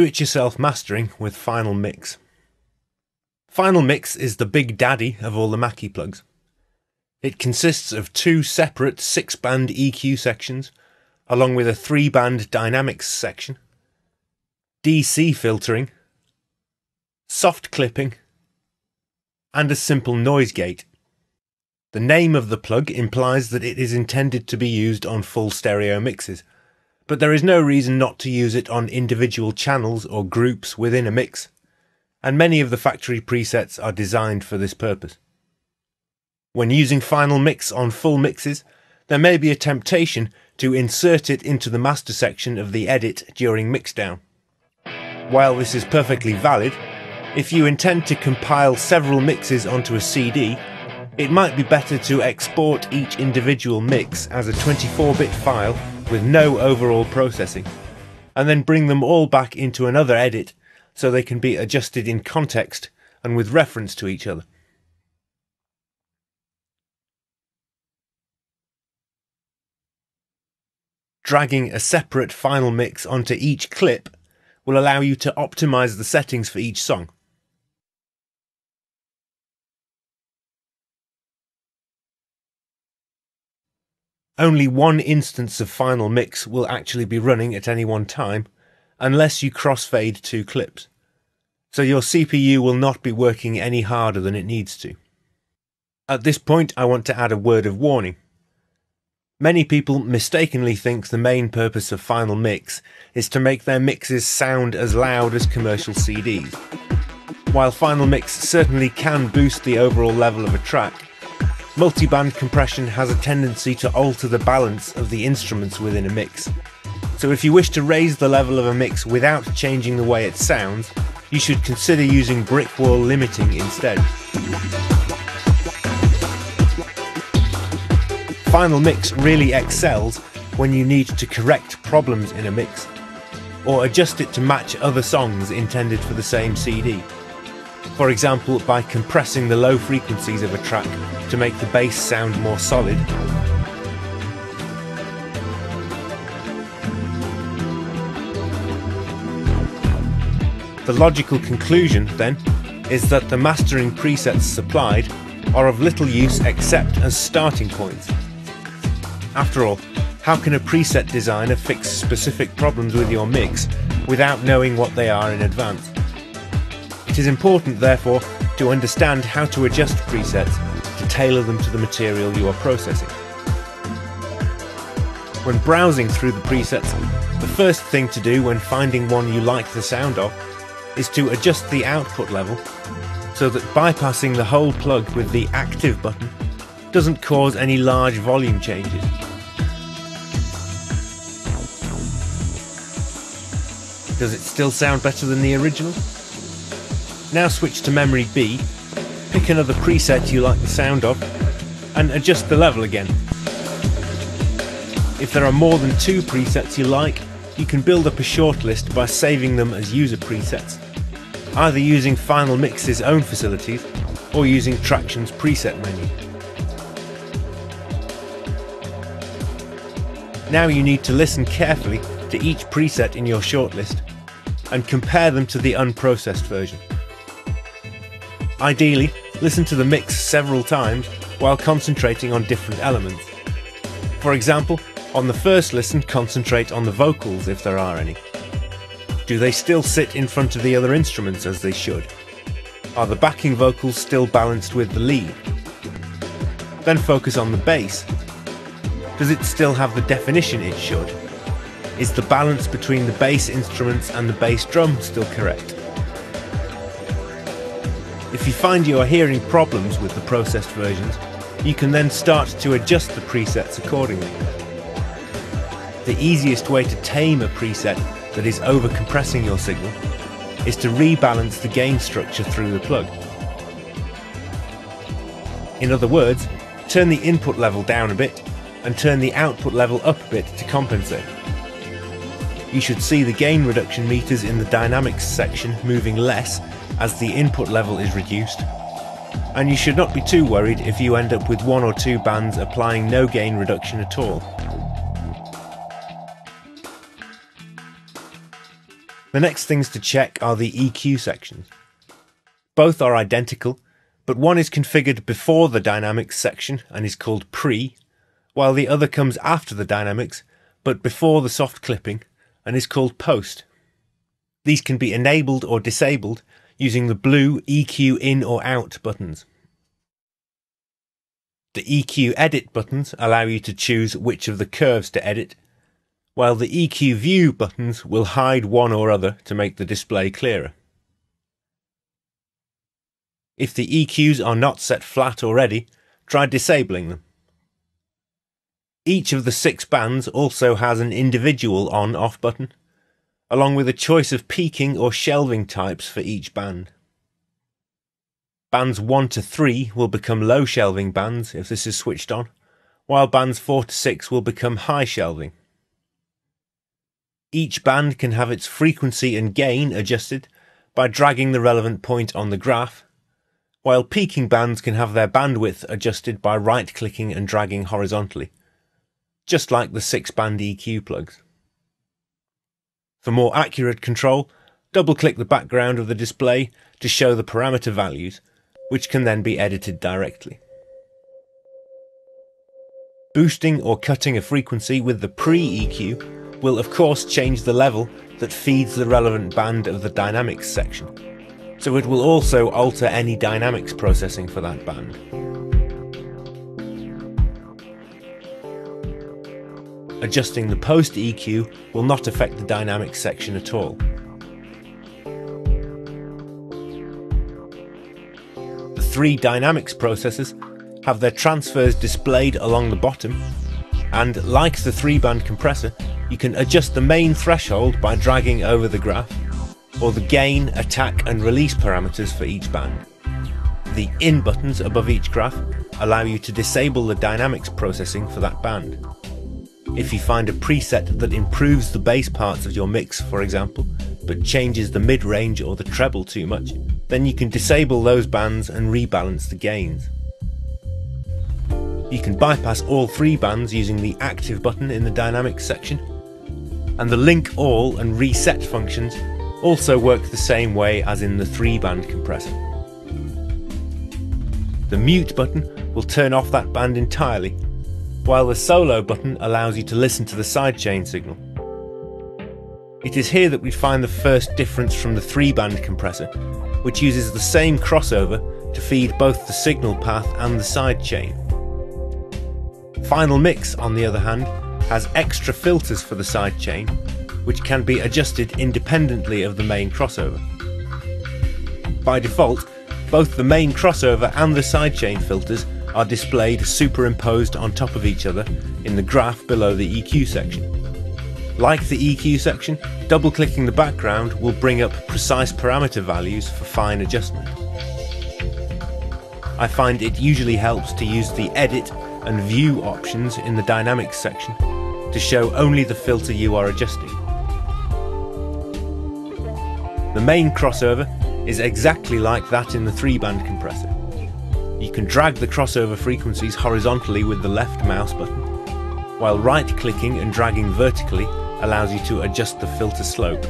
do-it-yourself mastering with Final Mix. Final Mix is the big daddy of all the Mackie plugins. It consists of 2 separate 6-band EQ sections, along with a 3-band dynamics section, DC filtering, soft clipping, and a simple noise gate. The name of the plug implies that it is intended to be used on full stereo mixes, but there is no reason not to use it on individual channels or groups within a mix, and many of the factory presets are designed for this purpose. When using Final Mix on full mixes, there may be a temptation to insert it into the master section of the edit during mixdown. While this is perfectly valid, if you intend to compile several mixes onto a CD, it might be better to export each individual mix as a 24-bit file with no overall processing, and then bring them all back into another edit so they can be adjusted in context and with reference to each other. Dragging a separate Final Mix onto each clip will allow you to optimize the settings for each song. Only one instance of Final Mix will actually be running at any one time, unless you crossfade 2 clips, so your CPU will not be working any harder than it needs to. At this point, I want to add a word of warning. Many people mistakenly think the main purpose of Final Mix is to make their mixes sound as loud as commercial CDs. While Final Mix certainly can boost the overall level of a track, multiband compression has a tendency to alter the balance of the instruments within a mix. So if you wish to raise the level of a mix without changing the way it sounds, you should consider using brick wall limiting instead. Final Mix really excels when you need to correct problems in a mix, or adjust it to match other songs intended for the same CD. For example, by compressing the low frequencies of a track to make the bass sound more solid, the logical conclusion, then, is that the mastering presets supplied are of little use except as starting points. After all, how can a preset designer fix specific problems with your mix without knowing what they are in advance? It is important, therefore, to understand how to adjust presets to tailor them to the material you are processing. When browsing through the presets, the first thing to do when finding one you like the sound of is to adjust the output level so that bypassing the whole plug with the active button doesn't cause any large volume changes. Does it still sound better than the original? Now switch to memory B, pick another preset you like the sound of, and adjust the level again. If there are more than 2 presets you like, you can build up a shortlist by saving them as user presets, either using Final Mix's own facilities or using Tracktion's preset menu. Now you need to listen carefully to each preset in your shortlist and compare them to the unprocessed version. Ideally, listen to the mix several times while concentrating on different elements. For example, on the first listen, concentrate on the vocals if there are any. Do they still sit in front of the other instruments as they should? Are the backing vocals still balanced with the lead? Then focus on the bass. Does it still have the definition it should? Is the balance between the bass instruments and the bass drum still correct? If you find you are hearing problems with the processed versions, you can then start to adjust the presets accordingly. The easiest way to tame a preset that is over-compressing your signal is to rebalance the gain structure through the plug. In other words, turn the input level down a bit and turn the output level up a bit to compensate. You should see the gain reduction meters in the dynamics section moving less as the input level is reduced, and you should not be too worried if you end up with 1 or 2 bands applying no gain reduction at all. The next things to check are the EQ sections. Both are identical, but one is configured before the dynamics section and is called pre, while the other comes after the dynamics but before the soft clipping and is called post. These can be enabled or disabled using the blue EQ in or out buttons. The EQ edit buttons allow you to choose which of the curves to edit, while the EQ view buttons will hide one or other to make the display clearer. If the EQs are not set flat already, try disabling them. Each of the 6 bands also has an individual on-off button, along with a choice of peaking or shelving types for each band. Bands 1 to 3 will become low shelving bands if this is switched on, while bands 4 to 6 will become high shelving. Each band can have its frequency and gain adjusted by dragging the relevant point on the graph, while peaking bands can have their bandwidth adjusted by right-clicking and dragging horizontally, just like the 6-band EQ plugs. For more accurate control, double-click the background of the display to show the parameter values, which can then be edited directly. Boosting or cutting a frequency with the pre-EQ will of course change the level that feeds the relevant band of the dynamics section, so it will also alter any dynamics processing for that band. Adjusting the post EQ will not affect the dynamics section at all. The 3 dynamics processors have their transfers displayed along the bottom, and like the 3-band compressor, you can adjust the main threshold by dragging over the graph, or the gain, attack and release parameters for each band. The in buttons above each graph allow you to disable the dynamics processing for that band. If you find a preset that improves the bass parts of your mix, for example, but changes the mid-range or the treble too much, then you can disable those bands and rebalance the gains. You can bypass all 3 bands using the active button in the dynamics section, and the link all and reset functions also work the same way as in the 3-band compressor. The mute button will turn off that band entirely, while the solo button allows you to listen to the sidechain signal. It is here that we find the first difference from the 3-band compressor, which uses the same crossover to feed both the signal path and the sidechain. Final Mix, on the other hand, has extra filters for the sidechain, which can be adjusted independently of the main crossover. By default, both the main crossover and the sidechain filters are displayed superimposed on top of each other in the graph below the EQ section. Like the EQ section, double-clicking the background will bring up precise parameter values for fine adjustment. I find it usually helps to use the Edit and View options in the Dynamics section to show only the filter you are adjusting. The main crossover is exactly like that in the 3-band compressor. You can drag the crossover frequencies horizontally with the left mouse button, while right-clicking and dragging vertically allows you to adjust the filter slope.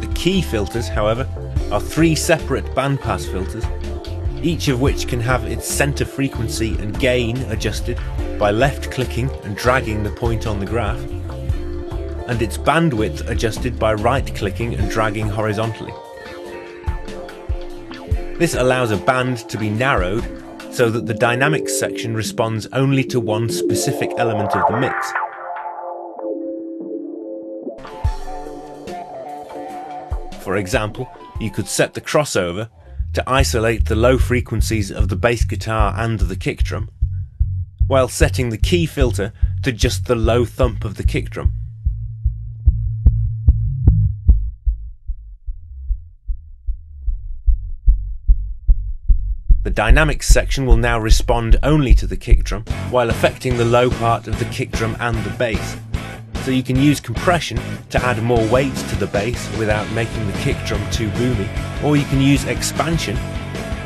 The key filters, however, are 3 separate bandpass filters, each of which can have its center frequency and gain adjusted by left-clicking and dragging the point on the graph, and its bandwidth adjusted by right-clicking and dragging horizontally. This allows a band to be narrowed so that the dynamics section responds only to one specific element of the mix. For example, you could set the crossover to isolate the low frequencies of the bass guitar and the kick drum, while setting the key filter to just the low thump of the kick drum. The dynamics section will now respond only to the kick drum, while affecting the low part of the kick drum and the bass. So you can use compression to add more weight to the bass without making the kick drum too boomy, or you can use expansion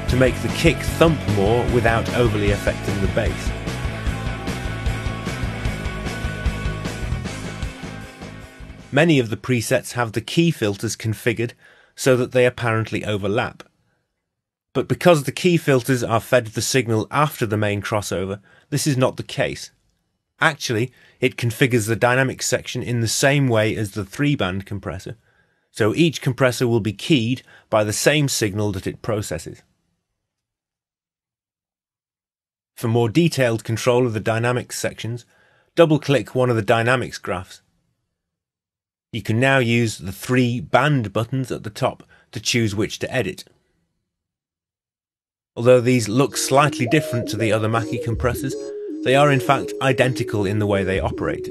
to make the kick thump more without overly affecting the bass. many of the presets have the key filters configured so that they apparently overlap. But because the key filters are fed the signal after the main crossover, this is not the case. Actually, it configures the dynamics section in the same way as the 3-band compressor, so each compressor will be keyed by the same signal that it processes. For more detailed control of the dynamics sections, double-click one of the dynamics graphs. You can now use the 3 band buttons at the top to choose which to edit. Although these look slightly different to the other Mackie compressors, they are in fact identical in the way they operate.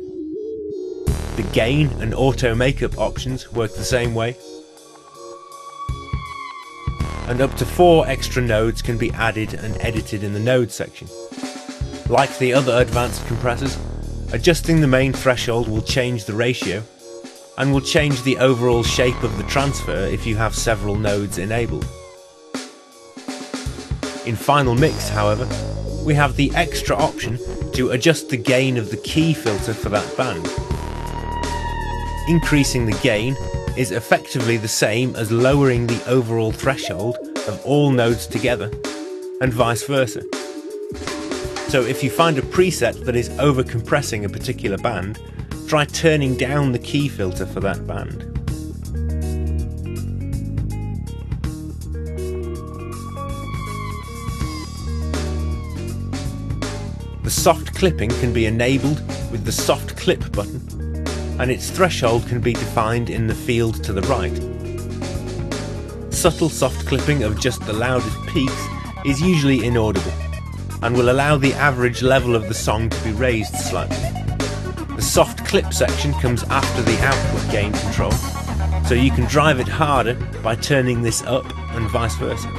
The gain and auto makeup options work the same way, and up to 4 extra nodes can be added and edited in the node section. Like the other advanced compressors, adjusting the main threshold will change the ratio, and will change the overall shape of the transfer if you have several nodes enabled. In Final Mix, however, we have the extra option to adjust the gain of the key filter for that band. Increasing the gain is effectively the same as lowering the overall threshold of all nodes together, and vice versa. So if you find a preset that is overcompressing a particular band, try turning down the key filter for that band. The soft clipping can be enabled with the soft clip button, and its threshold can be defined in the field to the right. Subtle soft clipping of just the loudest peaks is usually inaudible, and will allow the average level of the song to be raised slightly. The soft clip section comes after the output gain control, so you can drive it harder by turning this up and vice versa.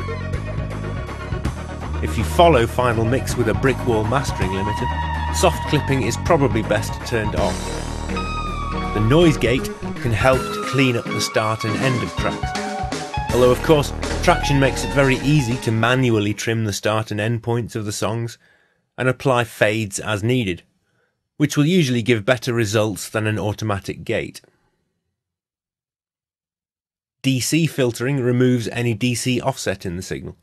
If you follow Final Mix with a brick wall mastering limiter, soft clipping is probably best turned off. The noise gate can help to clean up the start and end of tracks. Although of course, Tracktion makes it very easy to manually trim the start and end points of the songs and apply fades as needed, which will usually give better results than an automatic gate. DC filtering removes any DC offset in the signal.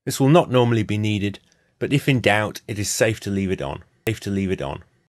This will not normally be needed, but if in doubt, it is safe to leave it on.